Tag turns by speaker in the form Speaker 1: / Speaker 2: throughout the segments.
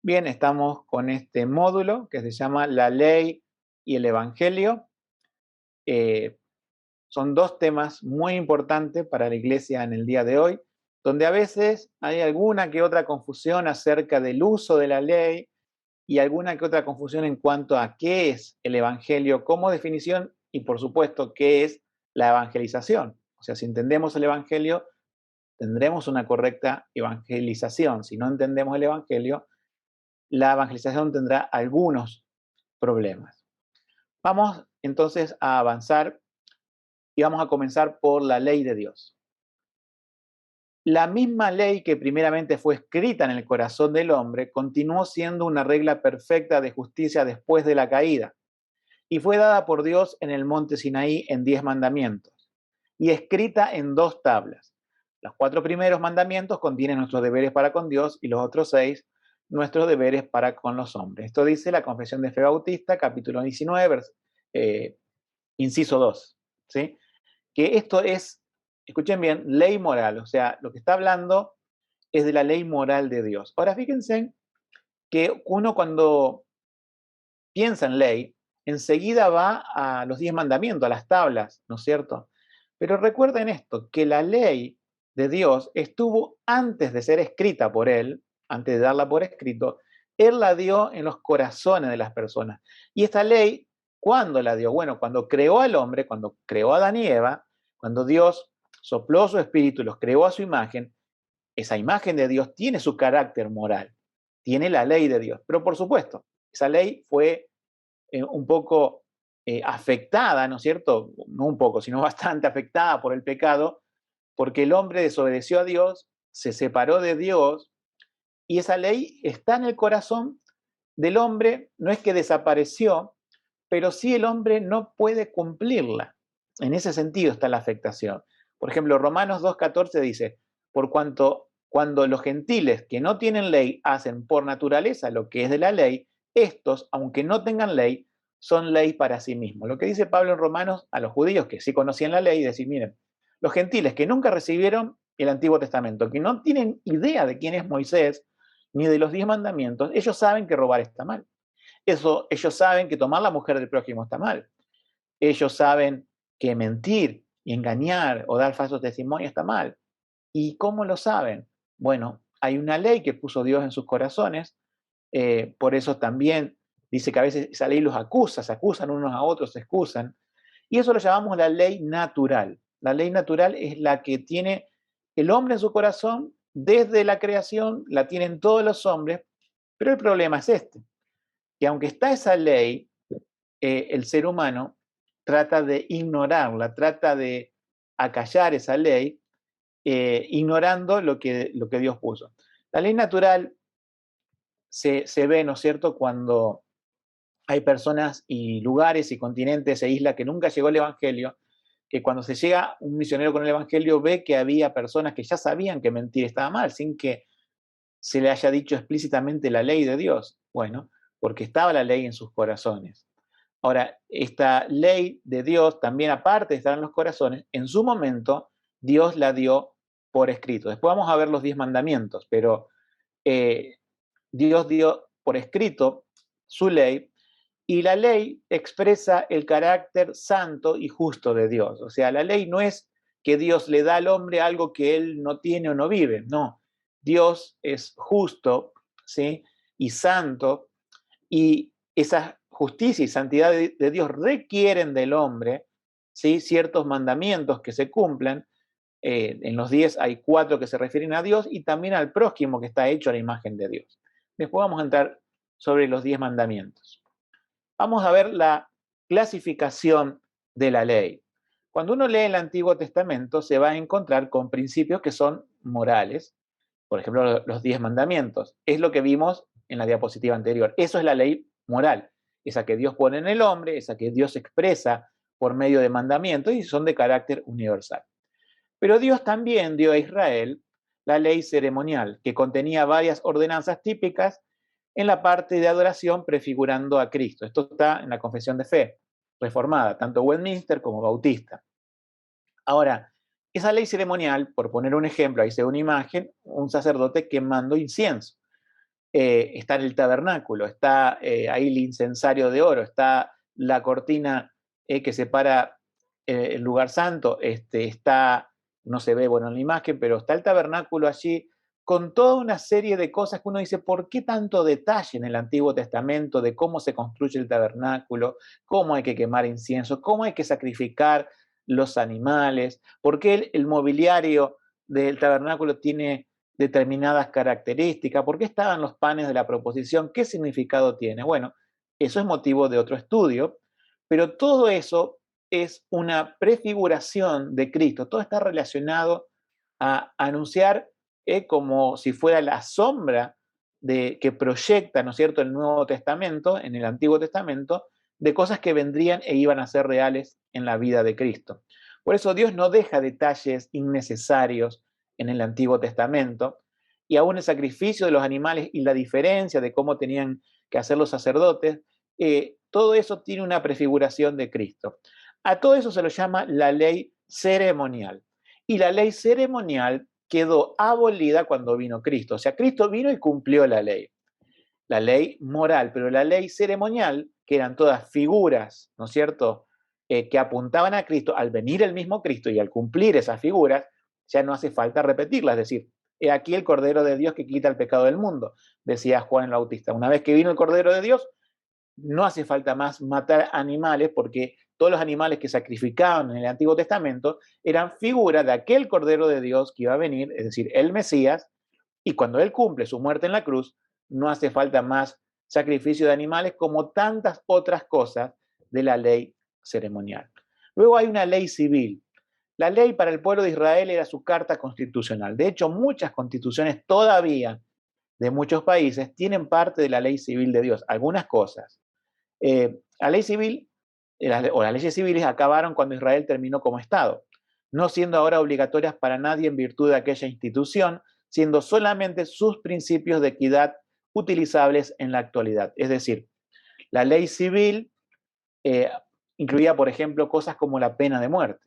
Speaker 1: Bien, estamos con este módulo que se llama La Ley y el Evangelio. Eh, Son dos temas muy importantes para la iglesia en el día de hoy, donde a veces hay alguna que otra confusión acerca del uso de la ley y alguna que otra confusión en cuanto a qué es el Evangelio como definición y, por supuesto, qué es la evangelización. O sea, si entendemos el Evangelio, tendremos una correcta evangelización. Si no entendemos el Evangelio, la evangelización tendrá algunos problemas. Vamos entonces a avanzar y vamos a comenzar por la ley de Dios. La misma ley que primeramente fue escrita en el corazón del hombre continuó siendo una regla perfecta de justicia después de la caída y fue dada por Dios en el monte Sinaí en 10 mandamientos y escrita en 2 tablas. Los 4 primeros mandamientos contienen nuestros deberes para con Dios y los otros 6 nuestros deberes para con los hombres. Esto dice la Confesión de Fe Bautista, capítulo 19, inciso 2, ¿sí? Que esto es, escuchen bien, ley moral, o sea, lo que está hablando es de la ley moral de Dios. Ahora fíjense que uno cuando piensa en ley, enseguida va a los 10 mandamientos, a las tablas, ¿no es cierto? Pero recuerden esto, que la ley de Dios estuvo antes de ser escrita por Él, antes de darla por escrito, Él la dio en los corazones de las personas. Y esta ley, ¿cuándo la dio? Bueno, cuando creó al hombre, cuando creó a Adán y Eva, cuando Dios sopló su espíritu y los creó a su imagen, esa imagen de Dios tiene su carácter moral, tiene la ley de Dios. Pero por supuesto, esa ley fue un poco afectada, ¿no es cierto? No un poco, sino bastante afectada por el pecado, porque el hombre desobedeció a Dios, se separó de Dios, y esa ley está en el corazón del hombre, no es que desapareció, pero sí el hombre no puede cumplirla. En ese sentido está la afectación. Por ejemplo, Romanos 2.14 dice, por cuanto cuando los gentiles que no tienen ley hacen por naturaleza lo que es de la ley, estos, aunque no tengan ley, son ley para sí mismos. Lo que dice Pablo en Romanos a los judíos que sí conocían la ley, decir, miren, los gentiles que nunca recibieron el Antiguo Testamento, que no tienen idea de quién es Moisés, ni de los 10 mandamientos, ellos saben que robar está mal. Eso, ellos saben que tomar la mujer del prójimo está mal. Ellos saben que mentir y engañar o dar falsos testimonios está mal. ¿Y cómo lo saben? Bueno, hay una ley que puso Dios en sus corazones, por eso también dice que a veces esa ley los acusa, se acusan unos a otros, se excusan, y eso lo llamamos la ley natural. La ley natural es la que tiene el hombre en su corazón desde la creación, la tienen todos los hombres, pero el problema es este, que aunque está esa ley, el ser humano trata de ignorarla, trata de acallar esa ley, ignorando lo que Dios puso. La ley natural se ve, ¿no es cierto?, cuando hay personas y lugares y continentes e islas que nunca llegó el Evangelio, que cuando se llega un misionero con el Evangelio ve que había personas que ya sabían que mentir estaba mal, sin que se le haya dicho explícitamente la ley de Dios. Bueno, porque estaba la ley en sus corazones. Ahora, esta ley de Dios también, aparte de estar en los corazones, en su momento Dios la dio por escrito. Después vamos a ver los 10 mandamientos, pero eh, Dios dio por escrito su ley y la ley expresa el carácter santo y justo de Dios. O sea, la ley no es que Dios le da al hombre algo que él no tiene o no vive, no. Dios es justo, ¿sí? Y santo, y esa justicia y santidad de Dios requieren del hombre, ¿sí? Ciertos mandamientos que se cumplan. En los 10 hay 4 que se refieren a Dios y también al prójimo que está hecho a la imagen de Dios. Después vamos a entrar sobre los 10 mandamientos. Vamos a ver la clasificación de la ley. Cuando uno lee el Antiguo Testamento se va a encontrar con principios que son morales, por ejemplo, los 10 mandamientos. Es lo que vimos en la diapositiva anterior. Eso es la ley moral, esa que Dios pone en el hombre, esa que Dios expresa por medio de mandamientos y son de carácter universal. Pero Dios también dio a Israel la ley ceremonial, que contenía varias ordenanzas típicas en la parte de adoración prefigurando a Cristo. Esto está en la Confesión de Fe reformada, tanto Westminster como Bautista. Ahora, esa ley ceremonial, por poner un ejemplo, ahí se ve una imagen, un sacerdote quemando incienso. está en el tabernáculo, está ahí el incensario de oro, está la cortina que separa el lugar santo, está, no se ve bueno en la imagen, pero está el tabernáculo allí con toda una serie de cosas que uno dice, ¿por qué tanto detalle en el Antiguo Testamento de cómo se construye el tabernáculo, cómo hay que quemar incienso, cómo hay que sacrificar los animales, por qué el mobiliario del tabernáculo tiene determinadas características, por qué estaban los panes de la proposición, qué significado tiene? Bueno, eso es motivo de otro estudio, pero todo eso es una prefiguración de Cristo, todo está relacionado a anunciar como si fuera la sombra que proyecta, ¿no es cierto?, el Nuevo Testamento, en el Antiguo Testamento, de cosas que vendrían e iban a ser reales en la vida de Cristo. Por eso Dios no deja detalles innecesarios en el Antiguo Testamento, y aún el sacrificio de los animales y la diferencia de cómo tenían que hacer los sacerdotes, todo eso tiene una prefiguración de Cristo. A todo eso se lo llama la ley ceremonial. Y la ley ceremonial quedó abolida cuando vino Cristo. O sea, Cristo vino y cumplió la ley moral, pero la ley ceremonial, que eran todas figuras, ¿no es cierto?, que apuntaban a Cristo, al venir el mismo Cristo y al cumplir esas figuras, ya no hace falta repetirlas, es decir, he aquí el Cordero de Dios que quita el pecado del mundo, decía Juan el Bautista. Una vez que vino el Cordero de Dios, no hace falta más matar animales, porque todos los animales que sacrificaban en el Antiguo Testamento eran figuras de aquel Cordero de Dios que iba a venir, es decir, el Mesías, y cuando Él cumple su muerte en la cruz, no hace falta más sacrificio de animales como tantas otras cosas de la ley ceremonial. Luego hay una ley civil. La ley para el pueblo de Israel era su carta constitucional. De hecho, muchas constituciones todavía de muchos países tienen parte de la ley civil de Dios, algunas cosas. La ley civil o las leyes civiles acabaron cuando Israel terminó como Estado, no siendo ahora obligatorias para nadie en virtud de aquella institución, siendo solamente sus principios de equidad utilizables en la actualidad. Es decir, la ley civil incluía, por ejemplo, cosas como la pena de muerte,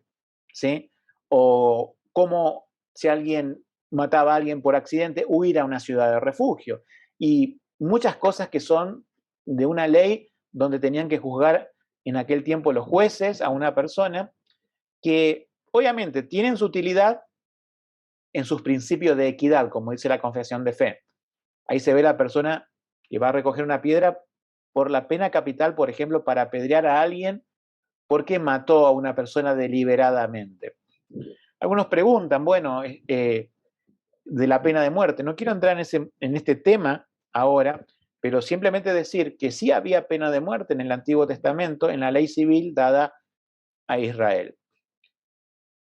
Speaker 1: ¿sí? O cómo si alguien mataba a alguien por accidente, huir a una ciudad de refugio. Y muchas cosas que son de una ley donde tenían que juzgar en aquel tiempo los jueces a una persona que obviamente tienen su utilidad en sus principios de equidad, como dice la confesión de fe. Ahí se ve la persona que va a recoger una piedra por la pena capital, por ejemplo, para apedrear a alguien porque mató a una persona deliberadamente. Algunos preguntan, bueno, de la pena de muerte. No quiero entrar en este tema ahora, pero simplemente decir que sí había pena de muerte en el Antiguo Testamento, en la ley civil dada a Israel.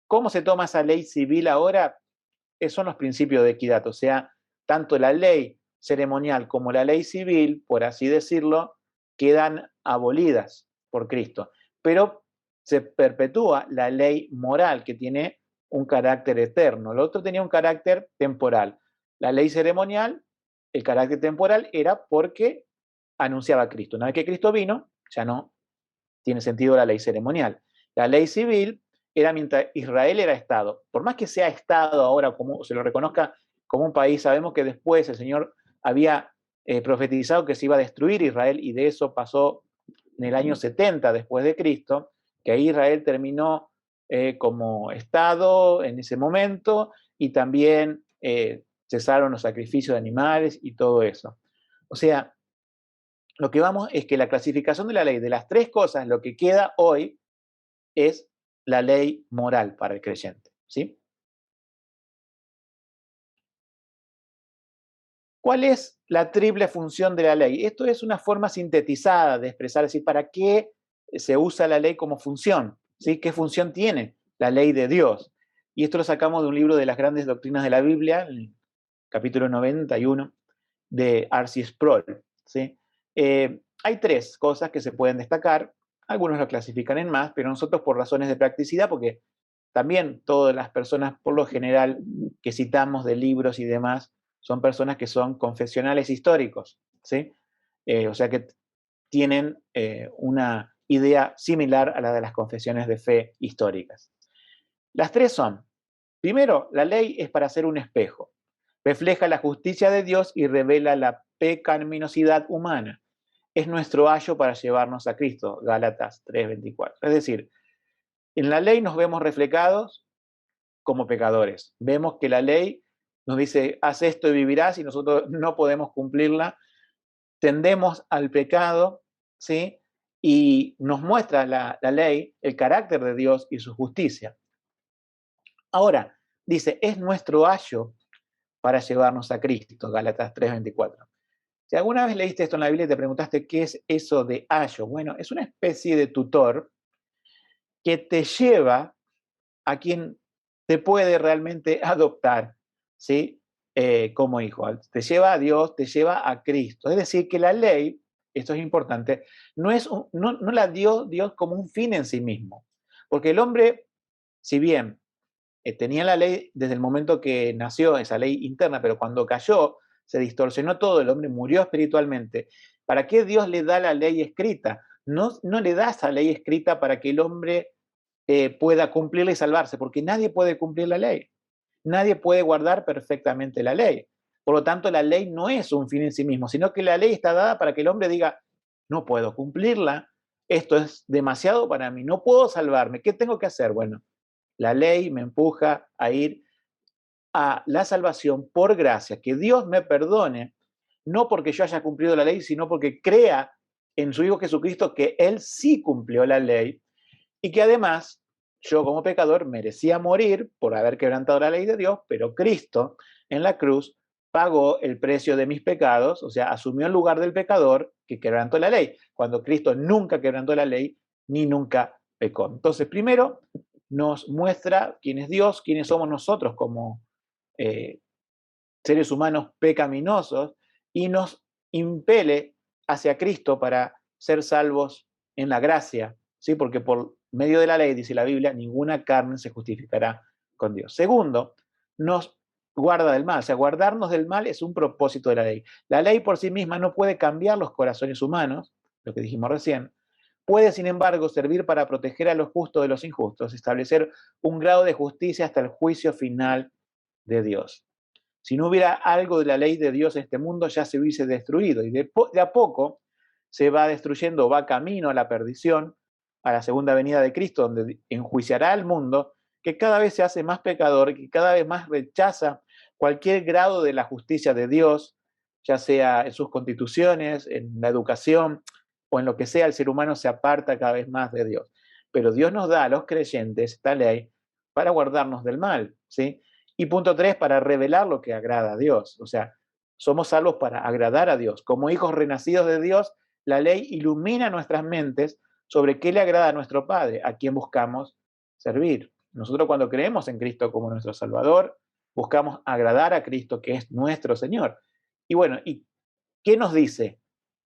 Speaker 1: ¿Cómo se toma esa ley civil ahora? Son los principios de equidad, o sea, tanto la ley ceremonial como la ley civil, por así decirlo, quedan abolidas por Cristo, pero se perpetúa la ley moral que tiene un carácter eterno. Lo otro tenía un carácter temporal. La ley ceremonial, el carácter temporal era porque anunciaba a Cristo. Una vez que Cristo vino, ya no tiene sentido la ley ceremonial. La ley civil era mientras Israel era Estado. Por más que sea Estado ahora, como se lo reconozca como un país, sabemos que después el Señor había profetizado que se iba a destruir Israel, y de eso pasó en el año 70 después de Cristo, que ahí Israel terminó como Estado en ese momento, y también cesaron los sacrificios de animales y todo eso. O sea, lo que vamos es que la clasificación de la ley de las tres cosas, lo que queda hoy es la ley moral para el creyente, ¿sí? ¿Cuál es la triple función de la ley? Esto es una forma sintetizada de expresar, es decir, ¿para qué se usa la ley como función? ¿Sí? ¿Qué función tiene la ley de Dios? Y esto lo sacamos de un libro de las grandes doctrinas de la Biblia, el capítulo 91, de R.C. Sproul, ¿sí? Hay tres cosas que se pueden destacar. Algunos lo clasifican en más, pero nosotros por razones de practicidad, porque también todas las personas por lo general que citamos de libros y demás son personas que son confesionales históricos, ¿sí? O sea que tienen una idea similar a la de las confesiones de fe históricas. Las tres son, primero, la ley es para ser un espejo. Refleja la justicia de Dios y revela la pecaminosidad humana. Es nuestro ayo para llevarnos a Cristo, Gálatas 3:24. Es decir, en la ley nos vemos reflejados como pecadores. Vemos que la ley nos dice, haz esto y vivirás, y nosotros no podemos cumplirla. Tendemos al pecado, ¿sí? Y nos muestra la ley el carácter de Dios y su justicia. Ahora, dice, es nuestro ayo para llevarnos a Cristo, Gálatas 3:24. Si alguna vez leíste esto en la Biblia y te preguntaste qué es eso de ayo, bueno, es una especie de tutor que te lleva a quien te puede realmente adoptar, ¿sí? Como hijo. Te lleva a Dios, te lleva a Cristo. Es decir, que la ley, esto es importante, no la dio Dios como un fin en sí mismo. Porque el hombre, si bien tenía la ley desde el momento que nació, esa ley interna, pero cuando cayó, se distorsionó todo, el hombre murió espiritualmente. ¿Para qué Dios le da la ley escrita? No le da esa ley escrita para que el hombre pueda cumplirla y salvarse, porque nadie puede cumplir la ley. Nadie puede guardar perfectamente la ley. Por lo tanto, la ley no es un fin en sí mismo, sino que la ley está dada para que el hombre diga, no puedo cumplirla, esto es demasiado para mí, no puedo salvarme, ¿qué tengo que hacer? Bueno, la ley me empuja a ir a la salvación por gracia, que Dios me perdone, no porque yo haya cumplido la ley, sino porque crea en su Hijo Jesucristo que Él sí cumplió la ley y que además yo como pecador merecía morir por haber quebrantado la ley de Dios, pero Cristo en la cruz pagó el precio de mis pecados, o sea, asumió el lugar del pecador que quebrantó la ley, cuando Cristo nunca quebrantó la ley ni nunca pecó. Entonces, primero nos muestra quién es Dios, quiénes somos nosotros como eh, seres humanos pecaminosos y nos impele hacia Cristo para ser salvos en la gracia, ¿sí? Porque por medio de la ley, dice la Biblia, ninguna carne se justificará con Dios. Segundo, nos guarda del mal, o sea, guardarnos del mal es un propósito de la ley. La ley por sí misma no puede cambiar los corazones humanos, lo que dijimos recién, puede, sin embargo, servir para proteger a los justos de los injustos, establecer un grado de justicia hasta el juicio final de Dios. Si no hubiera algo de la ley de Dios en este mundo, ya se hubiese destruido. Y de a poco se va destruyendo, va camino a la perdición, a la segunda venida de Cristo, donde enjuiciará al mundo, que cada vez se hace más pecador, que cada vez más rechaza cualquier grado de la justicia de Dios, ya sea en sus constituciones, en la educación o en lo que sea, el ser humano se aparta cada vez más de Dios. Pero Dios nos da a los creyentes esta ley para guardarnos del mal, ¿sí? Y punto 3, para revelar lo que agrada a Dios. O sea, somos salvos para agradar a Dios. Como hijos renacidos de Dios, la ley ilumina nuestras mentes sobre qué le agrada a nuestro Padre, a quien buscamos servir. Nosotros cuando creemos en Cristo como nuestro Salvador, buscamos agradar a Cristo, que es nuestro Señor. Y bueno, ¿y qué nos dice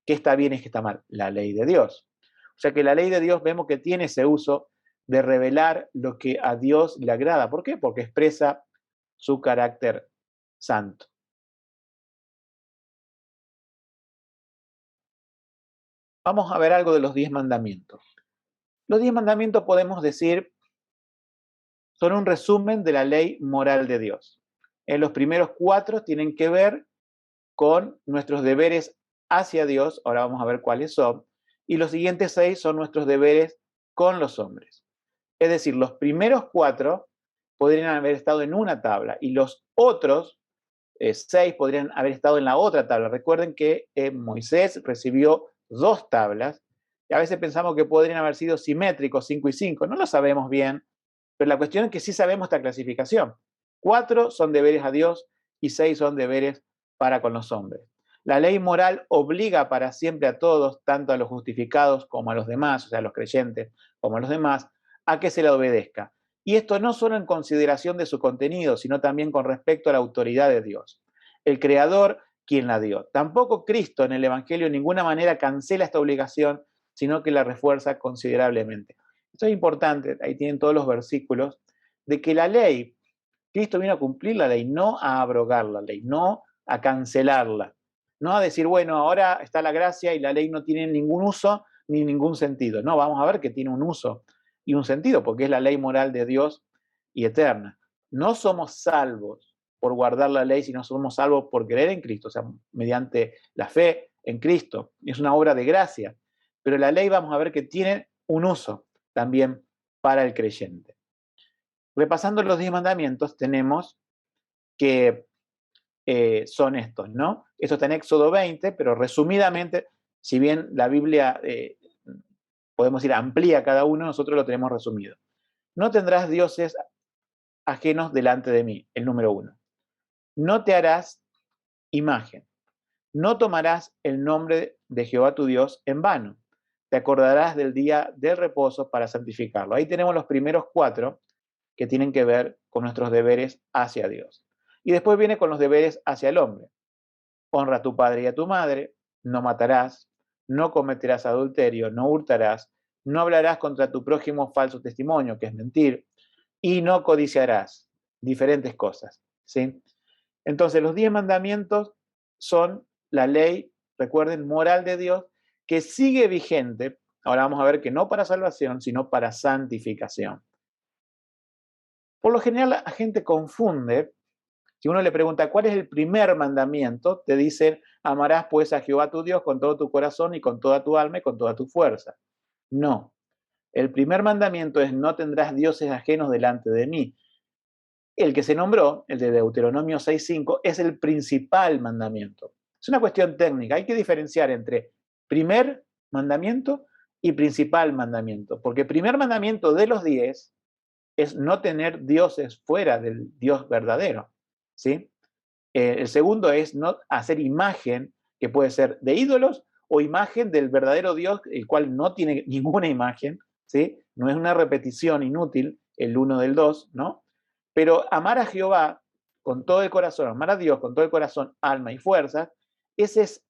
Speaker 1: qué está bien y qué está mal? La ley de Dios. O sea que la ley de Dios vemos que tiene ese uso de revelar lo que a Dios le agrada. ¿Por qué? Porque expresa su carácter santo. Vamos a ver algo de los 10 mandamientos. Los 10 mandamientos podemos decir son un resumen de la ley moral de Dios. En los primeros 4 tienen que ver con nuestros deberes hacia Dios, ahora vamos a ver cuáles son, y los siguientes 6 son nuestros deberes con los hombres. Es decir, los primeros 4 podrían haber estado en una tabla y los otros 6 podrían haber estado en la otra tabla. Recuerden que Moisés recibió 2 tablas y a veces pensamos que podrían haber sido simétricos, 5 y 5. No lo sabemos bien, pero la cuestión es que sí sabemos esta clasificación. 4 son deberes a Dios y 6 son deberes para con los hombres. La ley moral obliga para siempre a todos, tanto a los justificados como a los demás, o sea, a los creyentes como a los demás, a que se la obedezca. Y esto no solo en consideración de su contenido, sino también con respecto a la autoridad de Dios, el Creador, quien la dio. Tampoco Cristo en el Evangelio de ninguna manera cancela esta obligación, sino que la refuerza considerablemente. Esto es importante, ahí tienen todos los versículos, de que la ley, Cristo vino a cumplir la ley, no a abrogar la ley, no a cancelarla, no a decir, bueno, ahora está la gracia y la ley no tiene ningún uso ni ningún sentido. No, vamos a ver que tiene un uso y un sentido, porque es la ley moral de Dios y eterna. No somos salvos por guardar la ley, sino somos salvos por creer en Cristo, o sea, mediante la fe en Cristo. Es una obra de gracia. Pero la ley vamos a ver que tiene un uso también para el creyente. Repasando los 10 mandamientos, tenemos que son estos, ¿no? Esto está en Éxodo 20, pero resumidamente, si bien la Biblia, podemos decir, amplía cada uno, nosotros lo tenemos resumido. No tendrás dioses ajenos delante de mí, el número 1. No te harás imagen. No tomarás el nombre de Jehová tu Dios en vano. Te acordarás del día del reposo para santificarlo. Ahí tenemos los primeros 4 que tienen que ver con nuestros deberes hacia Dios. Y después viene con los deberes hacia el hombre. Honra a tu padre y a tu madre, no matarás, no cometerás adulterio, no hurtarás, no hablarás contra tu prójimo falso testimonio, que es mentir, y no codiciarás. Diferentes cosas, ¿sí? Entonces, los 10 mandamientos son la ley, recuerden, moral de Dios, que sigue vigente. Ahora vamos a ver que no para salvación, sino para santificación. Por lo general, la gente confunde. Si uno le pregunta cuál es el primer mandamiento, te dicen, amarás pues a Jehová tu Dios con todo tu corazón y con toda tu alma y con toda tu fuerza. No. El primer mandamiento es no tendrás dioses ajenos delante de mí. El que se nombró, el de Deuteronomio 6:5, es el principal mandamiento. Es una cuestión técnica. Hay que diferenciar entre primer mandamiento y principal mandamiento. Porque el primer mandamiento de los 10 es no tener dioses fuera del Dios verdadero, ¿sí? El segundo es no hacer imagen, que puede ser de ídolos o imagen del verdadero Dios, el cual no tiene ninguna imagen, ¿sí? No es una repetición inútil el uno del dos, ¿no? Pero amar a Jehová con todo el corazón, amar a Dios con todo el corazón, alma y fuerza, ese es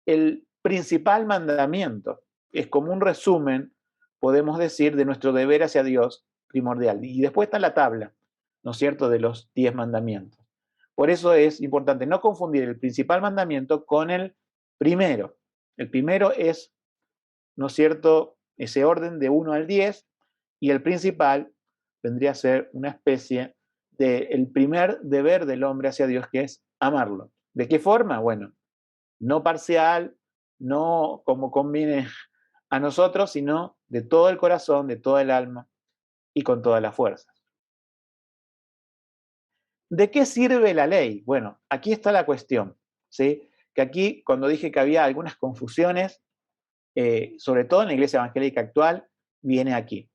Speaker 1: el principal mandamiento. Es como un resumen, podemos decir, de nuestro deber hacia Dios primordial. Y después está la tabla, ¿no es cierto?, de los 10 mandamientos. Por eso es importante no confundir el principal mandamiento con el primero. El primero es, ¿no es cierto?, ese orden de 1 al 10, y el principal vendría a ser una especie del primer deber del hombre hacia Dios, que es amarlo. ¿De qué forma? Bueno, no parcial, no como conviene a nosotros, sino de todo el corazón, de toda el alma y con toda la fuerza. ¿De qué sirve la ley? Bueno, aquí está la cuestión, ¿sí? Que aquí, cuando dije que había algunas confusiones, sobre todo en la iglesia evangélica actual, viene aquí.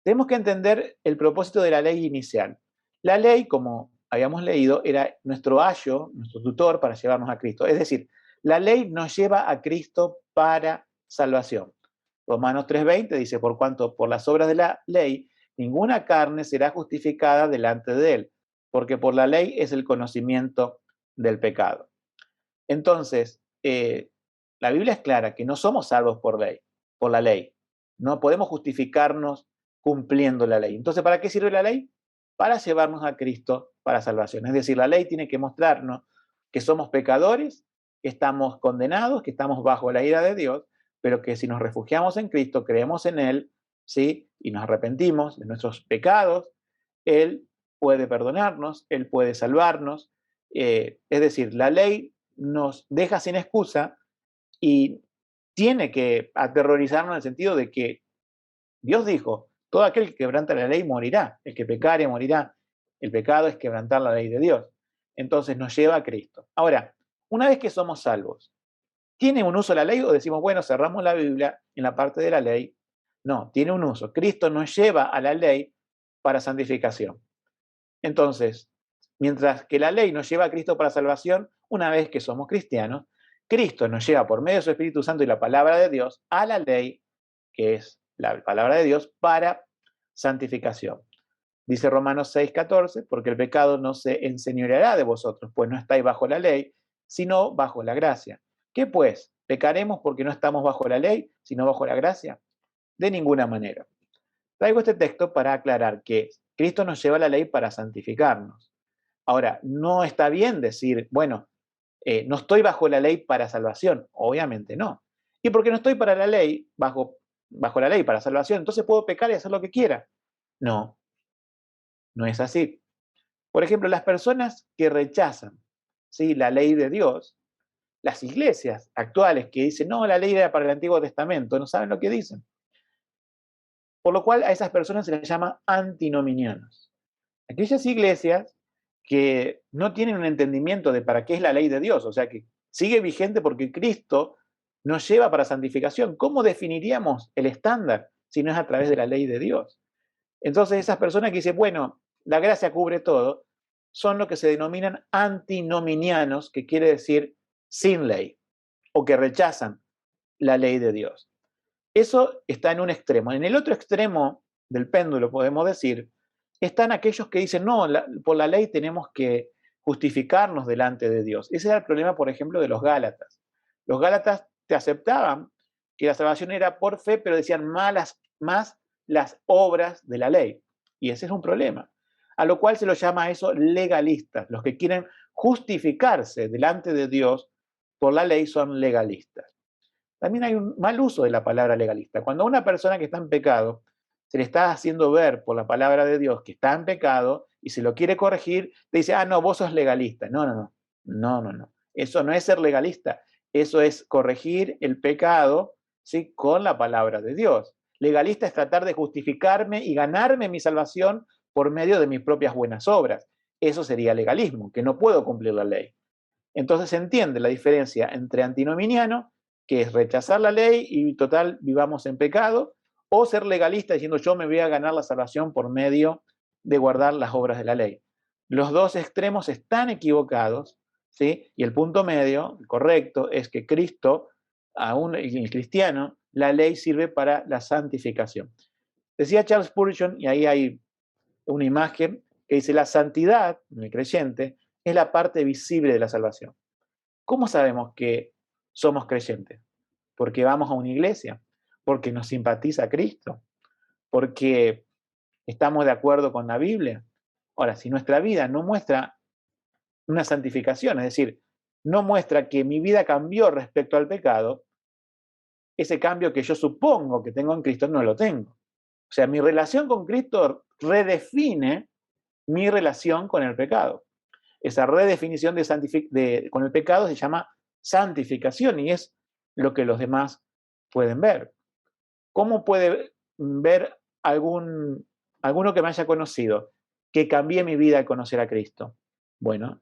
Speaker 1: Tenemos que entender el propósito de la ley inicial. La ley, como habíamos leído, era nuestro ayo, nuestro tutor para llevarnos a Cristo. Es decir, la ley nos lleva a Cristo para salvación. Romanos 3:20 dice, por cuanto por las obras de la ley, ninguna carne será justificada delante de él, porque por la ley es el conocimiento del pecado. Entonces, la Biblia es clara que no somos salvos por la ley. No podemos justificarnos cumpliendo la ley. Entonces, ¿para qué sirve la ley? Para llevarnos a Cristo para salvación. Es decir, la ley tiene que mostrarnos que somos pecadores, que estamos condenados, que estamos bajo la ira de Dios, pero que si nos refugiamos en Cristo, creemos en Él, ¿sí? Y nos arrepentimos de nuestros pecados, Él puede perdonarnos, Él puede salvarnos. Es decir, la ley nos deja sin excusa y tiene que aterrorizarnos en el sentido de que Dios dijo, todo aquel que quebranta la ley morirá, el que pecare morirá. El pecado es quebrantar la ley de Dios. Entonces nos lleva a Cristo. Ahora, una vez que somos salvos, ¿tiene un uso la ley o decimos, bueno, cerramos la Biblia en la parte de la ley? No, tiene un uso. Cristo nos lleva a la ley para santificación. Entonces, mientras que la ley nos lleva a Cristo para salvación, una vez que somos cristianos, Cristo nos lleva por medio de su Espíritu Santo y la palabra de Dios a la ley, que es la palabra de Dios, para santificación. Dice Romanos 6:14, porque el pecado no se enseñoreará de vosotros, pues no estáis bajo la ley, sino bajo la gracia. ¿Qué pues? ¿Pecaremos porque no estamos bajo la ley, sino bajo la gracia? De ninguna manera. Traigo este texto para aclarar que Cristo nos lleva a la ley para santificarnos. Ahora, no está bien decir, bueno, no estoy bajo la ley para salvación. Obviamente no. Y porque no estoy para la ley, bajo la ley para salvación, entonces puedo pecar y hacer lo que quiera. No, no es así. Por ejemplo, las personas que rechazan, ¿sí?, la ley de Dios, las iglesias actuales que dicen, no, la ley era para el Antiguo Testamento, no saben lo que dicen. Por lo cual a esas personas se les llama antinominianos. Aquellas iglesias que no tienen un entendimiento de para qué es la ley de Dios, o sea que sigue vigente porque Cristo nos lleva para santificación. ¿Cómo definiríamos el estándar si no es a través de la ley de Dios? Entonces esas personas que dicen, bueno, la gracia cubre todo, son lo que se denominan antinominianos, que quiere decir sin ley, o que rechazan la ley de Dios. Eso está en un extremo. En el otro extremo del péndulo, podemos decir, están aquellos que dicen, no, por la ley tenemos que justificarnos delante de Dios. Ese era el problema, por ejemplo, de los Gálatas. Los Gálatas te aceptaban que la salvación era por fe, pero decían más las obras de la ley. Y ese es un problema. A lo cual se los llama a eso legalistas. Los que quieren justificarse delante de Dios por la ley son legalistas. También hay un mal uso de la palabra legalista. Cuando a una persona que está en pecado se le está haciendo ver por la palabra de Dios que está en pecado y se lo quiere corregir, te dice, ah, no, vos sos legalista. No, no, no, no, no, no. Eso no es ser legalista. Eso es corregir el pecado, ¿sí?, con la palabra de Dios. Legalista es tratar de justificarme y ganarme mi salvación por medio de mis propias buenas obras. Eso sería legalismo, que no puedo cumplir la ley. Entonces se entiende la diferencia entre antinominiano, que es rechazar la ley y total vivamos en pecado, o ser legalista diciendo yo me voy a ganar la salvación por medio de guardar las obras de la ley. Los dos extremos están equivocados, ¿sí? Y el punto medio, correcto, es que Cristo, aún el cristiano, la ley sirve para la santificación. Decía Charles Spurgeon, y ahí hay una imagen que dice, la santidad, en el creyente, es la parte visible de la salvación. ¿Cómo sabemos que somos creyentes? Porque vamos a una iglesia, porque nos simpatiza Cristo, porque estamos de acuerdo con la Biblia. Ahora, si nuestra vida no muestra una santificación, es decir, no muestra que mi vida cambió respecto al pecado, ese cambio que yo supongo que tengo en Cristo no lo tengo. O sea, mi relación con Cristo redefine mi relación con el pecado. Esa redefinición con el pecado se llama santificación y es lo que los demás pueden ver. ¿Cómo puede ver alguno que me haya conocido que cambié mi vida al conocer a Cristo? Bueno,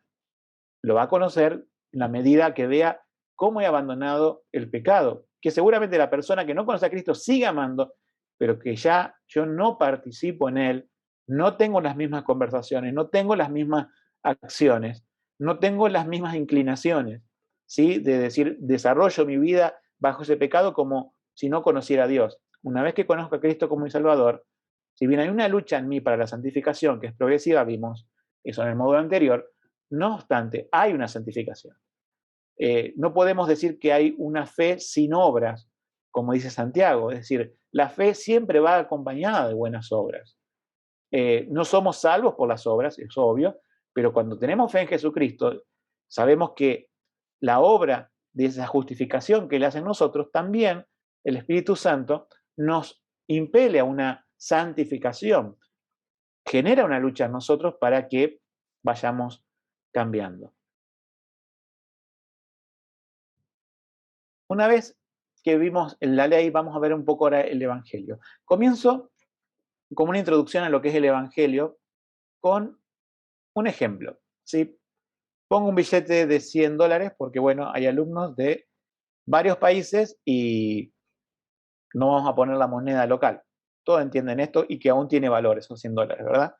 Speaker 1: lo va a conocer en la medida que vea cómo he abandonado el pecado, que seguramente la persona que no conoce a Cristo sigue amando, pero que ya yo no participo en él, no tengo las mismas conversaciones, no tengo las mismas acciones, no tengo las mismas inclinaciones, ¿sí? De decir, desarrollo mi vida bajo ese pecado como si no conociera a Dios. Una vez que conozco a Cristo como mi Salvador, si bien hay una lucha en mí para la santificación, que es progresiva, vimos eso en el módulo anterior, no obstante, hay una santificación. No podemos decir que hay una fe sin obras, como dice Santiago, es decir, la fe siempre va acompañada de buenas obras. No somos salvos por las obras, es obvio, pero cuando tenemos fe en Jesucristo, sabemos que la obra de esa justificación que le hace en nosotros, también el Espíritu Santo nos impele a una santificación, genera una lucha en nosotros para que vayamos cambiando. Una vez que vimos la ley, vamos a ver un poco ahora el Evangelio. Comienzo como una introducción a lo que es el Evangelio con un ejemplo, ¿sí? Pongo un billete de $100 porque, bueno, hay alumnos de varios países y no vamos a poner la moneda local. Todos entienden esto y que aún tiene valor esos $100, ¿verdad?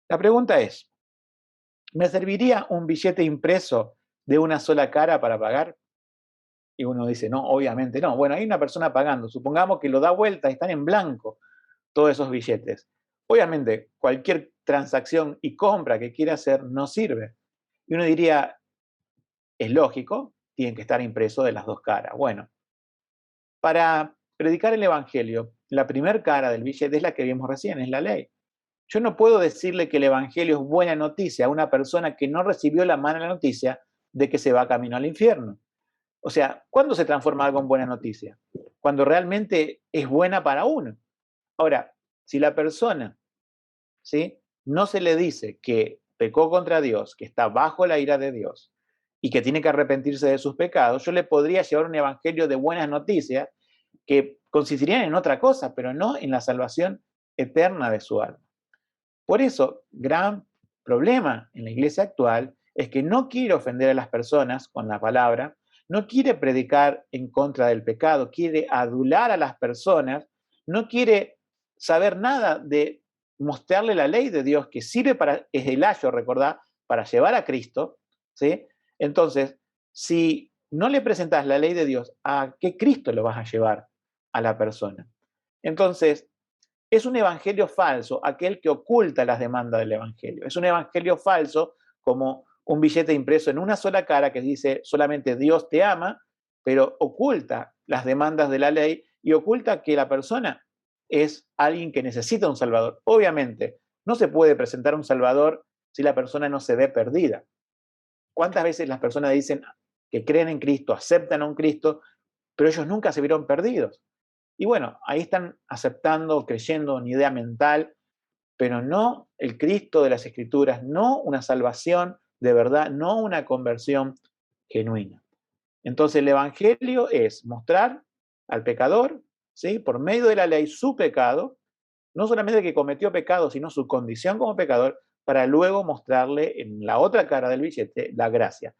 Speaker 1: La pregunta es, ¿me serviría un billete impreso de una sola cara para pagar? Y uno dice, no, obviamente no. Bueno, hay una persona pagando, supongamos que lo da vuelta, están en blanco todos esos billetes. Obviamente, cualquier transacción y compra que quiera hacer no sirve. Y uno diría, es lógico, tienen que estar impresos de las dos caras. Bueno, para predicar el Evangelio, la primera cara del billete es la que vimos recién, es la ley. Yo no puedo decirle que el Evangelio es buena noticia a una persona que no recibió la mala noticia de que se va camino al infierno. O sea, ¿cuándo se transforma algo en buena noticia? Cuando realmente es buena para uno. Ahora, si la persona, ¿sí?, no se le dice que pecó contra Dios, que está bajo la ira de Dios y que tiene que arrepentirse de sus pecados, yo le podría llevar un evangelio de buenas noticias que consistirían en otra cosa, pero no en la salvación eterna de su alma. Por eso, gran problema en la iglesia actual es que no quiere ofender a las personas con la palabra, no quiere predicar en contra del pecado, quiere adular a las personas, no quiere saber nada de mostrarle la ley de Dios que sirve para, es el ayo, recordá, para llevar a Cristo, ¿sí? Entonces, si no le presentas la ley de Dios, ¿a qué Cristo lo vas a llevar a la persona? Entonces, es un evangelio falso aquel que oculta las demandas del evangelio. Es un evangelio falso como un billete impreso en una sola cara que dice solamente Dios te ama, pero oculta las demandas de la ley y oculta que la persona es alguien que necesita un salvador. Obviamente, no se puede presentar un salvador si la persona no se ve perdida. ¿Cuántas veces las personas dicen que creen en Cristo, aceptan a un Cristo, pero ellos nunca se vieron perdidos? Y bueno, ahí están aceptando, creyendo una idea mental, pero no el Cristo de las Escrituras, no una salvación de verdad, no una conversión genuina. Entonces el Evangelio es mostrar al pecador, ¿sí?, por medio de la ley, su pecado, no solamente que cometió pecado, sino su condición como pecador, para luego mostrarle en la otra cara del billete la gracia.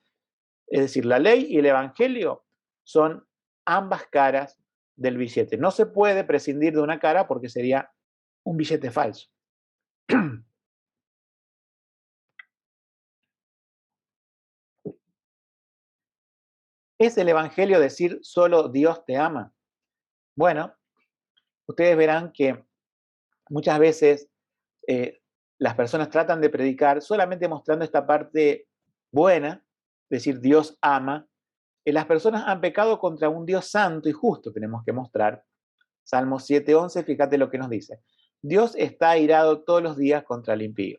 Speaker 1: Es decir, la ley y el Evangelio son ambas caras del billete. No se puede prescindir de una cara porque sería un billete falso. ¿Es el Evangelio decir solo Dios te ama? Bueno, ustedes verán que muchas veces eh, las personas tratan de predicar solamente mostrando esta parte buena, decir Dios ama. Las personas han pecado contra un Dios santo y justo, tenemos que mostrar. Salmo 7:11, fíjate lo que nos dice. Dios está airado todos los días contra el impío.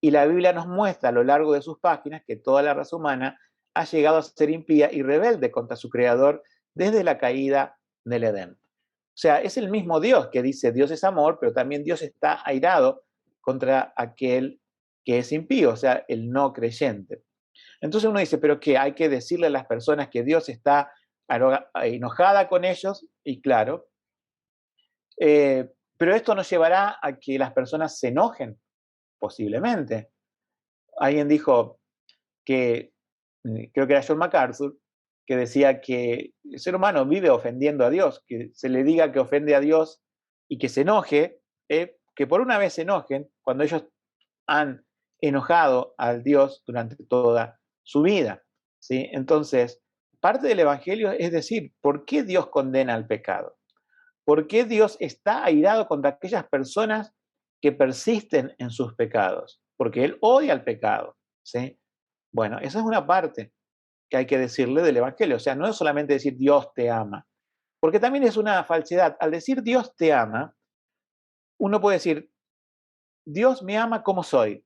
Speaker 1: Y la Biblia nos muestra a lo largo de sus páginas que toda la raza humana ha llegado a ser impía y rebelde contra su creador desde la caída del Edén. O sea, es el mismo Dios que dice Dios es amor, pero también Dios está airado contra aquel que es impío, o sea, el no creyente. Entonces uno dice, pero ¿qué? Hay que decirle a las personas que Dios está enojada con ellos, y claro, pero esto nos llevará a que las personas se enojen, posiblemente. Alguien dijo que, creo que era John MacArthur, que decía que el ser humano vive ofendiendo a Dios, que se le diga que ofende a Dios y que se enoje, que por una vez se enojen cuando ellos han enojado al Dios durante toda su vida, ¿sí? Entonces, parte del Evangelio es decir, ¿por qué Dios condena al pecado? ¿Por qué Dios está airado contra aquellas personas que persisten en sus pecados? Porque Él odia el pecado, ¿sí? Bueno, esa es una parte que hay que decirle del Evangelio. O sea, no es solamente decir Dios te ama, porque también es una falsedad. Al decir Dios te ama, uno puede decir, Dios me ama como soy.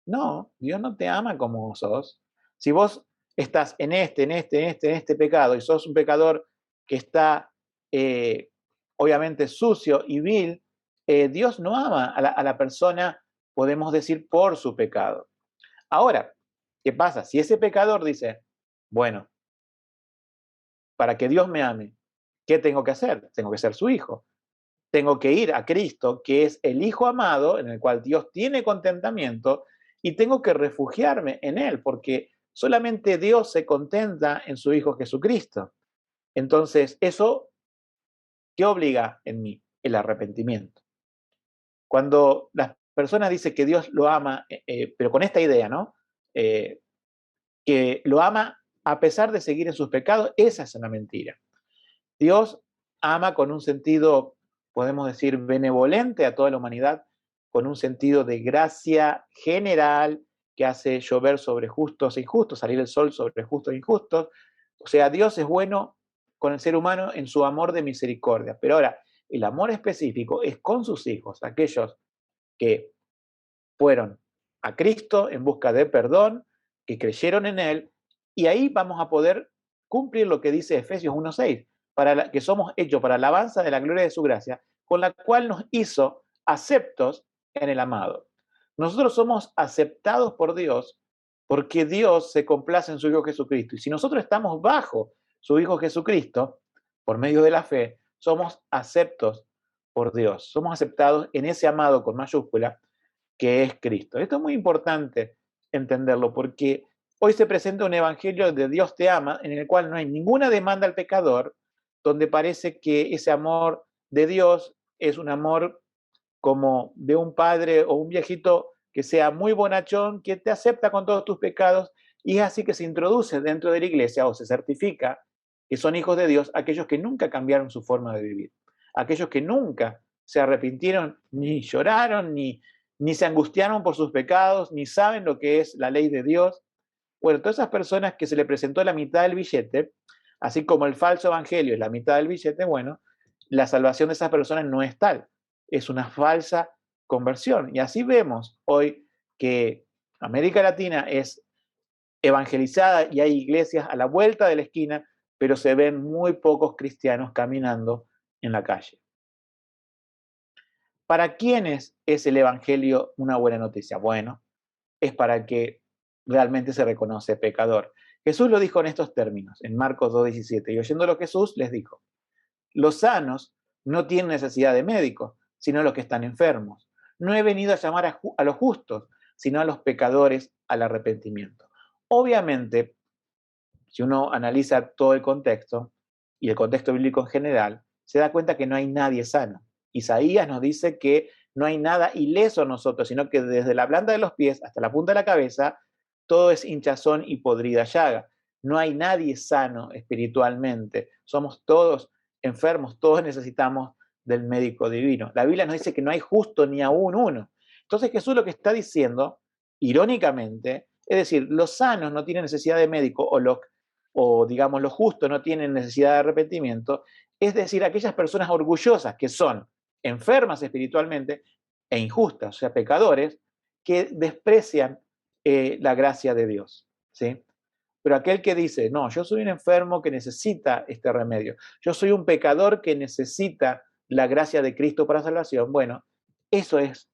Speaker 1: No, Dios no te ama como sos. Si vos estás en este pecado y sos un pecador que está obviamente sucio y vil, Dios no ama a la persona, podemos decir, por su pecado. Ahora, ¿qué pasa? Si ese pecador dice, bueno, para que Dios me ame, ¿qué tengo que hacer? Tengo que ser su hijo. Tengo que ir a Cristo, que es el Hijo amado, en el cual Dios tiene contentamiento, y tengo que refugiarme en Él, porque solamente Dios se contenta en su Hijo Jesucristo. Entonces, ¿eso qué obliga en mí? El arrepentimiento. Cuando las personas dicen que Dios lo ama, pero con esta idea, ¿no? Eh, que lo ama a pesar de seguir en sus pecados, esa es una mentira. Dios ama con un sentido, podemos decir, benevolente a toda la humanidad, con un sentido de gracia general que hace llover sobre justos e injustos, salir el sol sobre justos e injustos. O sea, Dios es bueno con el ser humano en su amor de misericordia. Pero ahora, el amor específico es con sus hijos, aquellos que fueron a Cristo en busca de perdón, que creyeron en Él, y ahí vamos a poder cumplir lo que dice Efesios 1:6, que somos hechos para alabanza de la gloria de su gracia, con la cual nos hizo aceptos en el amado. Nosotros somos aceptados por Dios porque Dios se complace en su Hijo Jesucristo. Y si nosotros estamos bajo su Hijo Jesucristo, por medio de la fe, somos aceptos por Dios. Somos aceptados en ese amado con mayúscula que es Cristo. Esto es muy importante entenderlo porque hoy se presenta un evangelio de Dios te ama en el cual no hay ninguna demanda al pecador, donde parece que ese amor de Dios es un amor como de un padre o un viejito que sea muy bonachón, que te acepta con todos tus pecados, y es así que se introduce dentro de la iglesia o se certifica que son hijos de Dios aquellos que nunca cambiaron su forma de vivir, aquellos que nunca se arrepintieron, ni lloraron, ni se angustiaron por sus pecados, ni saben lo que es la ley de Dios. Bueno, todas esas personas que se le presentó la mitad del billete, así como el falso evangelio es la mitad del billete, bueno, la salvación de esas personas no es tal, es una falsa conversión. Y así vemos hoy que América Latina es evangelizada y hay iglesias a la vuelta de la esquina, pero se ven muy pocos cristianos caminando en la calle. ¿Para quiénes es el evangelio una buena noticia? Bueno, es para que realmente se reconoce pecador. Jesús lo dijo en estos términos, en Marcos 2:17, y oyéndolo Jesús les dijo: los sanos no tienen necesidad de médico, sino los que están enfermos. No he venido a llamar a los justos, sino a los pecadores al arrepentimiento. Obviamente, si uno analiza todo el contexto, y el contexto bíblico en general, se da cuenta que no hay nadie sano. Isaías nos dice que no hay nada ileso en nosotros, sino que desde la planta de los pies hasta la punta de la cabeza, todo es hinchazón y podrida llaga. No hay nadie sano espiritualmente. Somos todos enfermos, todos necesitamos del médico divino. La Biblia nos dice que no hay justo ni aún uno. Entonces Jesús lo que está diciendo, irónicamente, es decir, los sanos no tienen necesidad de médico o digamos los justos no tienen necesidad de arrepentimiento, es decir, aquellas personas orgullosas que son enfermas espiritualmente e injustas, o sea, pecadores, que desprecian la gracia de Dios, ¿sí? Pero aquel que dice, no, yo soy un enfermo que necesita este remedio, yo soy un pecador que necesita la gracia de Cristo para salvación, bueno, eso es